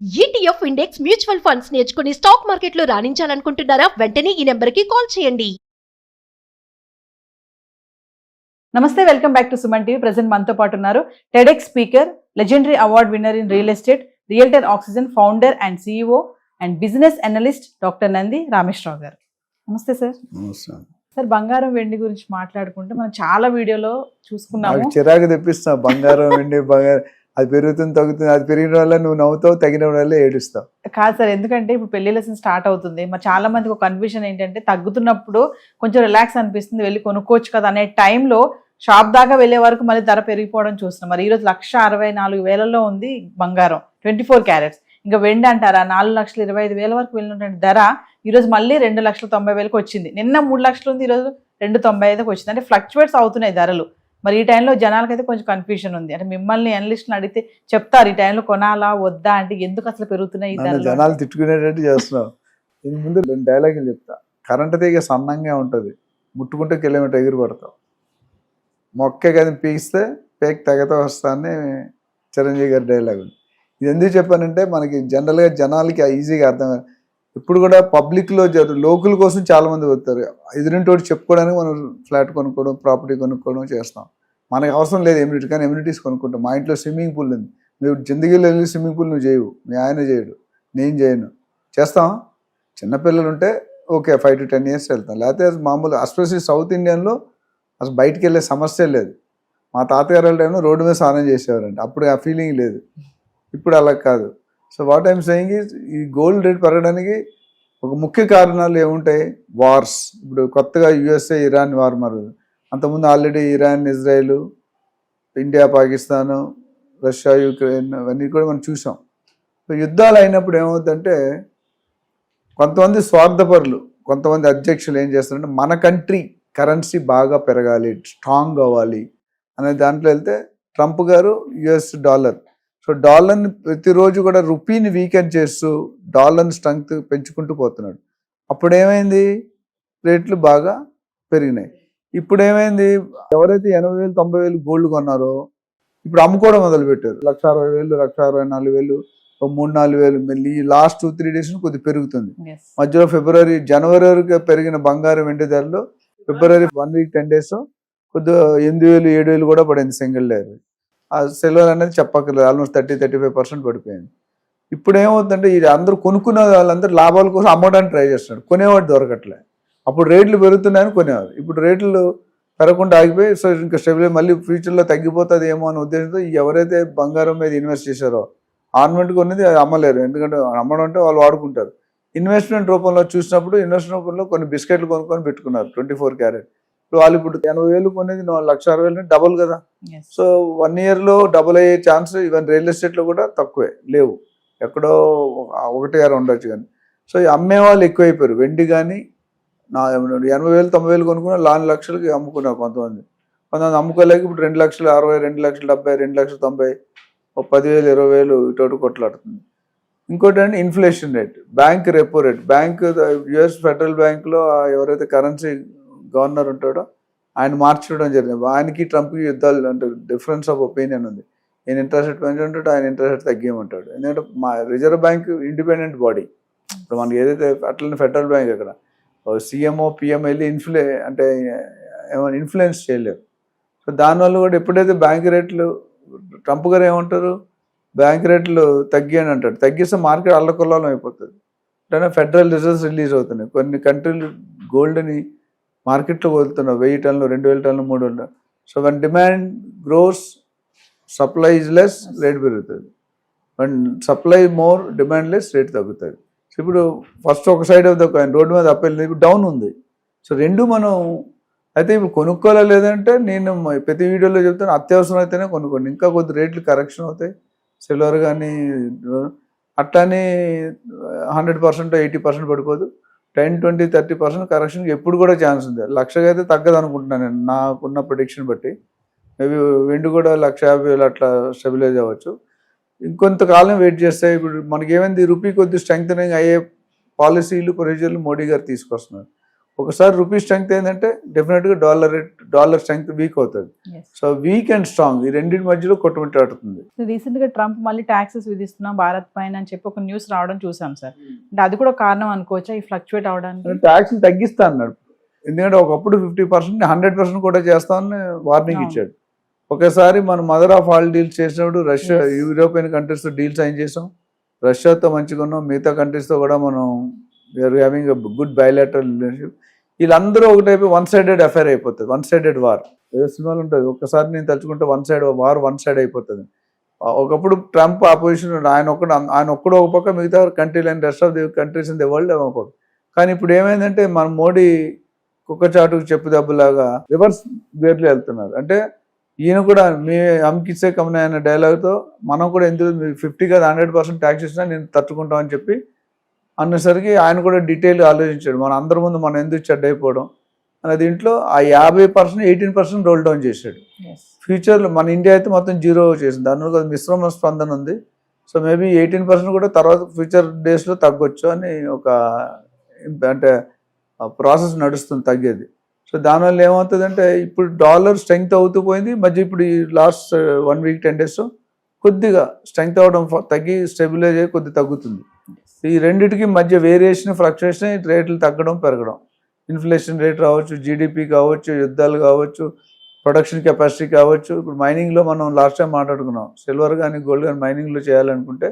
ETF index mutual funds నేర్చుకుని stock మార్కెట్లో రాణించాలనుకుంటున్నారా? వెంటనే ఈ నెంబర్కి కాల్ చేయండి. నమస్తే, welcome back to Suman TV. Present మనతో పాటు ఉన్నారు TEDx speaker, legendary award winner in real estate, realtor oxygen founder and CEO and business analyst doctor Nandi Rameshwar Rao గారు. నమస్తే సార్. సార్, బంగారం వెండి గురించి మాట్లాడుకుంటే మనం చాలా వీడియోలో చూసుకున్నాము. చిరాకు తెప్పిస్తావు, బంగారం వెండి బంగారం అది పెరుగుతుంది తగ్గుతుంది, అది పెరిగిన వల్ల నువ్వు నవ్వుతావు, తగిన వల్ల ఏడుస్తావు. కాదు సార్, ఎందుకంటే ఇప్పుడు పెళ్లి లెసన్ స్టార్ట్ అవుతుంది. మరి చాలా మందికి ఒక కన్ఫ్యూజన్ ఏంటంటే, తగ్గుతున్నప్పుడు కొంచెం రిలాక్స్ అనిపిస్తుంది, వెళ్ళి కొనుక్కోవచ్చు కదా అనే టైంలో షాప్ దాకా వెళ్ళే వరకు మళ్ళీ ధర పెరిగిపోవడం చూస్తున్నాం. మరి ఈరోజు 1,64,000 ఉంది బంగారం, 24 క్యారెట్స్. ఇంకా వెండి అంటారా 4,25,000 వరకు వెళ్ళినటువంటి ధర ఈరోజు మళ్ళీ 2,90,000 వచ్చింది. నిన్న 3 లక్షలు ఉంది, ఈరోజు 2,95,000 వచ్చింది. అంటే ఫ్లక్చువేట్స్ అవుతున్నాయి ధరలు. మరి ఈ టైంలో జనాలకైతే కొంచెం కన్ఫ్యూజన్ ఉంది. అంటే మిమ్మల్ని అనలిస్ట్ని అడిగితే చెప్తారు ఈ టైంలో కొనాలా వద్దా అంటే, ఎందుకు అసలు పెరుగుతున్నాయి ఈ ధరలు? జనాలు తిట్టుకునేటట్టు చేస్తున్నావు. దీని ముందు 2 డైలాగులు చెప్తా. కరెంట్ తీగ సన్నంగా ఉంటుంది, ముట్టుకుంటే కిలోమీటర్ ఎగిరి పడతావు. మొక్కే కదా పీకిస్తే పేక్ తెగత వస్తాన్ని చిరంజీవి గారి డైలాగు. ఇది ఎందుకు చెప్పానంటే, మనకి జనరల్గా జనాలకి ఈజీగా అర్థం. ఇప్పుడు కూడా పబ్లిక్లో లోకల్ కోసం చాలామంది వస్తారు. ఎదురింటోటి చెప్పుకోవడానికి మనం ఫ్లాట్ కొనుక్కోవడం, ప్రాపర్టీ కొనుక్కోవడం చేస్తాం. మనకు అవసరం లేదు ఎమ్యూనిటీ, కానీ ఎమ్యూనిటీస్ కొనుక్కుంటాం. మా ఇంట్లో స్విమ్మింగ్ పూల్ ఉంది, నువ్వు జిందగీలో వెళ్ళి స్విమ్మింగ్ పూల్ నువ్వు చేయవు, మీ ఆయన చేయడు, నేను చేయను. చేస్తాం. చిన్నపిల్లలు ఉంటే ఓకే 5 to 10 years వెళ్తాం. లేకపోతే మామూలు ఎస్పెషల్లీ సౌత్ ఇండియన్లో అసలు బయటికి వెళ్ళే సమస్య లేదు. మా తాతగారు వాళ్ళ టైంలో రోడ్డు మీద స్నానం చేసేవారండి, అప్పుడు ఆ ఫీలింగ్ లేదు. ఇప్పుడు అలా కాదు. So what I'm saying is, ఈ గోల్డ్ రేట్ పెరగడానికి ఒక ముఖ్య కారణాలు ఏముంటాయి? వార్స్. ఇప్పుడు కొత్తగా USA ఇరాన్ వార్ మరదు. అంతకుముందు already Iran, Israel, India, Pakistan, Russia, Ukraine అవన్నీ కూడా మనం చూసాం. సో యుద్ధాలు అయినప్పుడు ఏమవుతుందంటే, కొంతమంది స్వార్థపరులు, కొంతమంది అధ్యక్షులు ఏం చేస్తారంటే, మన కంట్రీ కరెన్సీ బాగా పెరగాలి, స్ట్రాంగ్ అవ్వాలి అనే దాంట్లో వెళ్తే, ట్రంప్ గారు US డాలర్, సో డాలర్ని ప్రతిరోజు కూడా రూపీని వీకెన్ చేస్తూ డాలర్ని స్ట్రెంగ్త్ పెంచుకుంటూ పోతున్నాడు. అప్పుడు ఏమైంది? రేట్లు బాగా పెరిగినాయి. ఇప్పుడు ఏమైంది? ఎవరైతే 80,000 90,000 గోల్డ్ కొన్నారో ఇప్పుడు అమ్ముకోవడం మొదలుపెట్టారు. 1,60,000 1,64,000 3-4,000 మళ్ళీ లాస్ట్ 2-3 days కొద్దిగా పెరుగుతుంది. మధ్యలో జనవరి వరకు పెరిగిన బంగారం వెండి ధరలు ఫిబ్రవరి 1 week 10 days కొద్దిగా 8,000-7,000 కూడా పడింది సింగిల్ లేయర్. ఆ సిల్వర్ అనేది చెప్పక్కర్లేదు, ఆల్మోస్ట్ 30-35% పడిపోయింది. ఇప్పుడు ఏమవుతుందంటే, ఇది అందరూ కొనుక్కునే వాళ్ళందరూ లాభాల కోసం అమ్మడానికి ట్రై చేస్తున్నారు, కొనేవాడు దొరకట్లే. అప్పుడు రేట్లు పెరుగుతున్నాయని కొనేవారు, ఇప్పుడు రేట్లు పెరగకుండా ఆగిపోయి, సో ఇంకా స్టెబిలైజ్ మళ్ళీ ఫ్యూచర్లో తగ్గిపోతుంది ఏమో అనే ఉద్దేశంతో ఎవరైతే బంగారం మీద ఇన్వెస్ట్ చేశారో ఆర్నమెంట్ కొనేది అమ్మలేరు, ఎందుకంటే అమ్మడం అంటే వాళ్ళు వాడుకుంటారు. ఇన్వెస్ట్మెంట్ రూపంలో చూసినప్పుడు ఇన్వెస్ట్మెంట్ రూపంలో కొన్ని బిస్కెట్లు కొనుక్కొని పెట్టుకున్నారు 24 క్యారెట్. ఇప్పుడు వాళ్ళు ఇప్పుడు 80,000 కొనేది 1,60,000 డబుల్ కదా. సో 1 yearలో డబుల్ అయ్యే ఛాన్స్ ఈవెన్ రియల్ ఎస్టేట్లో కూడా తక్కువే, లేవు, ఎక్కడో 1-2 ఉండొచ్చు. కానీ సో అమ్మే వాళ్ళు ఎక్కువైపోయారు. వెండి కానీ 80,000 90,000 కొనుక్కున్న 4 లక్షలకి అమ్ముకున్నారు కొంతమంది అమ్ముకోలేక ఇప్పుడు 2,60,000 2,70,000 2,90,000 10,000 20,000 ఇటు కొట్లాడుతుంది. ఇంకోటి అంటే inflation rate, bank repo rate. Bank US federal బ్యాంక్లో ఎవరైతే కరెన్సీ గవర్నర్ ఉంటాడో ఆయన మార్చడం జరిగింది. ఆయనకి ట్రంప్కి యుద్ధాలు అంటే డిఫరెన్స్ ఆఫ్ ఒపీనియన్ ఉంది. ఈయన ఇంట్రెస్ట్ రేట్ పెంచుంటాడు, ఆయన ఇంట్రెస్ట్ రేట్ తగ్గియమంటాడు. ఎందుకంటే మా రిజర్వ్ బ్యాంక్ ఇండిపెండెంట్ బాడీ. ఇప్పుడు మనకి ఏదైతే అట్లనే ఫెడరల్ బ్యాంక్ అక్కడ CMO PM వెళ్ళి అంటే ఏమైనా ఇన్ఫ్లుయెన్స్ చేయలేరు. సో దానివల్ల కూడా ఎప్పుడైతే బ్యాంక్ రేట్లు, ట్రంప్ గారు ఏమంటారు, బ్యాంక్ రేట్లు తగ్గియని అంటాడు, తగ్గిస్తే మార్కెట్ అల్లకొల్లాలం అయిపోతుంది. అంటే ఫెడరల్ రిజర్వ్స్ రిలీజ్ అవుతున్నాయి. కొన్ని కంట్రీలు గోల్డ్ని మార్కెట్లో వదులుతున్నారు 1,000 టన్నులు 2,000 టన్నులు 3,000. So when demand grows, supply is less, rate పెరుగుతుంది. When supply more, demand less, rate తగ్గుతుంది. సో ఇప్పుడు ఫస్ట్ ఒక side of the coin, road మీద అప్ వెళ్ళింది, ఇప్పుడు డౌన్ ఉంది. సో రెండు మనం అయితే ఇప్పుడు కొనుక్కోలే లేదంటే, నేను ప్రతి వీడియోలో చెప్తాను, అత్యవసరం అయితేనే కొనుక్కోండి. ఇంకా కొద్ది రేట్లు కరెక్షన్ అవుతాయి. సిల్వర్ కానీ అట్లానే 100% 80% పడిపోదు, 10-20-30% కరెక్షన్కి ఎప్పుడు కూడా ఛాన్స్ ఉంది. 1,00,000 అయితే తగ్గదు అనుకుంటున్నాను నేను, నాకున్న ప్రిడిక్షన్ బట్టి. మేబీ వెండి కూడా 1,50,000 అట్లా స్టెబిలైజ్ అవ్వచ్చు. ఇంకొంతకాలం వెయిట్ చేస్తాయి. ఇప్పుడు మనకి ఏమైంది, రూపీ కొద్ది స్ట్రెంగ్తనింగ్ అయ్యే పాలసీలు ప్రొసీజర్లు మోడీ గారు తీసుకొస్తున్నారు. ఒకసారి రూపీ స్ట్రెంగ్త్ ఏంటంటే డెఫినెట్గా డాలర్ స్ట్రెంగ్త్ వీక్ అవుతుంది. సో వీక్ అండ్ స్ట్రాంగ్ ఈ రెండింటి మధ్యలో కొట్టుమిట్టాడుతుంది. రీసెంట్ గా ట్రంప్ మళ్ళీ ట్యాక్సెస్ విధిస్తున్నాం భారత్ పైన అని చెప్పి ఒక న్యూస్ రావడం చూసాం సార్. అంటే అది కూడా కారణం అనుకోవచ్చా ఈ ఫ్లక్చువేట్ అవడానికి? ట్యాక్స్ తగ్గిస్తా అన్నాడు. ఎందుకంటే ఒకప్పుడు 50% 100% కూడా చేస్తామని వార్నింగ్ ఇచ్చాడు. ఒకేసారి మనం మదర్ ఆఫ్ ఆల్ డీల్స్ చేసినప్పుడు రష్యా యూరోపియన్ కంట్రీస్తో డీల్ సైన్ చేసాం. రష్యాతో మంచిగా ఉన్నాం, మిగతా కంట్రీస్తో కూడా మనం we're having good bilateral relationship. వీళ్ళందరూ ఒకటైపు వన్ సైడెడ్ అఫైర్ అయిపోతుంది, వన్ సైడెడ్ వార్. ఏదో సినిమాలు ఉంటుంది, ఒక్కసారి నేను తలుచుకుంటే వన్ సైడ్ అయిపోతుంది. ఒకప్పుడు ట్రంప్ అపోజిషన్ ఆయన ఒక్కడు ఒక పక్క, మిగతా కంట్రీలు and rest of the countries in the world ఒక పక్క. కానీ ఇప్పుడు ఏమైందంటే మన మోడీ కుక్కచాటుకు చెప్పు దెబ్బలాగా రివర్స్ గేర్లు వెళ్తున్నారు. అంటే ఈయన కూడా మీ అమ్కిచ్చే కమనే అనే డైలాగ్తో మనం కూడా ఎందుకు 50 కాదు 100% ట్యాక్స్ ఇచ్చినా నేను తట్టుకుంటామని చెప్పి అన్నసరికి ఆయన కూడా డీటెయిల్గా ఆలోచించాడు. మన అందరి ముందు మనం ఎందుకు చెడ్డైపోవడం అనే దీంట్లో ఆ 50% 18% రోల్ డౌన్ చేశాడు. ఫ్యూచర్లో మన ఇండియా అయితే మొత్తం 0 చేసింది, దానిలో మిశ్రమ స్పందన ఉంది. సో మేబీ 18% కూడా తర్వాత ఫ్యూచర్ డేస్లో తగ్గొచ్చు అని ఒక అంటే ప్రాసెస్ నడుస్తుంది తగ్గేది. సో దానివల్ల ఏమవుతుందంటే ఇప్పుడు డాలర్ స్ట్రెంగ్త్ అవుతూ పోయింది. మధ్య ఇప్పుడు ఈ లాస్ట్ 1 వీక్ 10 డేస్ కొద్దిగా స్ట్రెంగ్త్ అవ్వడం తగ్గి స్టెబిలైజ్ అయ్యి కొద్దిగా తగ్గుతుంది. ఈ రెండింటికి మధ్య వేరియేషన్ ఫ్లక్చుయేషన్, రేట్లు తగ్గడం పెరగడం, ఇన్ఫ్లేషన్ రేట్ రావచ్చు, జీడిపి కావచ్చు, యుద్ధాలు కావచ్చు, ప్రొడక్షన్ కెపాసిటీ కావచ్చు. ఇప్పుడు మైనింగ్లో మనం లాస్ట్ టైం మాట్లాడుకున్నాం, సిల్వర్ కానీ గోల్డ్ కానీ మైనింగ్లో చేయాలనుకుంటే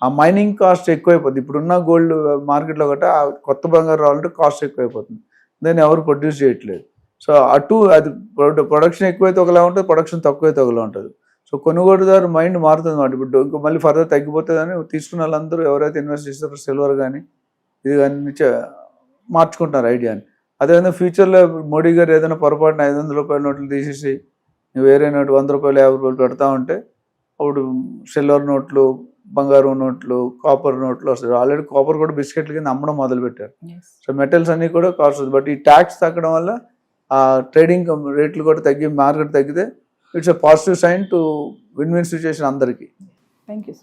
ఆ మైనింగ్ కాస్ట్ ఎక్కువైపోతుంది. ఇప్పుడున్న గోల్డ్ మార్కెట్లో గట్రా కొత్త బంగారు రావాలంటే కాస్ట్ ఎక్కువైపోతుంది, దాన్ని ఎవరు ప్రొడ్యూస్ చేయట్లేదు. సో అటు అది ప్రొడక్షన్ ఎక్కువైతే ఒకలా ఉంటుంది, ప్రొడక్షన్ తక్కువైతే ఒకలా ఉంటుంది. సో కొనుగోలుదారు మైండ్ మారుతుంది అన్నమాట. ఇప్పుడు ఇంకా మళ్ళీ ఫర్దర్ తగ్గిపోతుందని తీసుకున్న వాళ్ళందరూ ఎవరైతే ఇన్వెస్ట్ చేస్తారో సిల్వర్ కానీ ఇది కానీ మార్చుకుంటున్నారు ఐడియాని. అదేవిధంగా ఫ్యూచర్లో మోడీ గారు ఏదైనా పొరపాటున 500 రూపాయల నోట్లు తీసేసి వేరే నోటు 100 రూపాయలు 50 రూపాయలు పెడతా ఉంటే అప్పుడు సిల్వర్ నోట్లు, బంగారు నోట్లు, కాపర్ నోట్లు వస్తాయి. ఆల్రెడీ కాపర్ కూడా బిస్కెట్ల కింద అమ్మడం మొదలుపెట్టారు. సో మెటల్స్ అన్నీ కూడా కాస్ట్ వస్తుంది. బట్ ఈ ట్యాక్స్ తగ్గడం వల్ల ఆ ట్రేడింగ్ రేట్లు కూడా తగ్గి మార్కెట్ తగ్గితే it's a positive sign to win win situation అందరికీ. Thank you.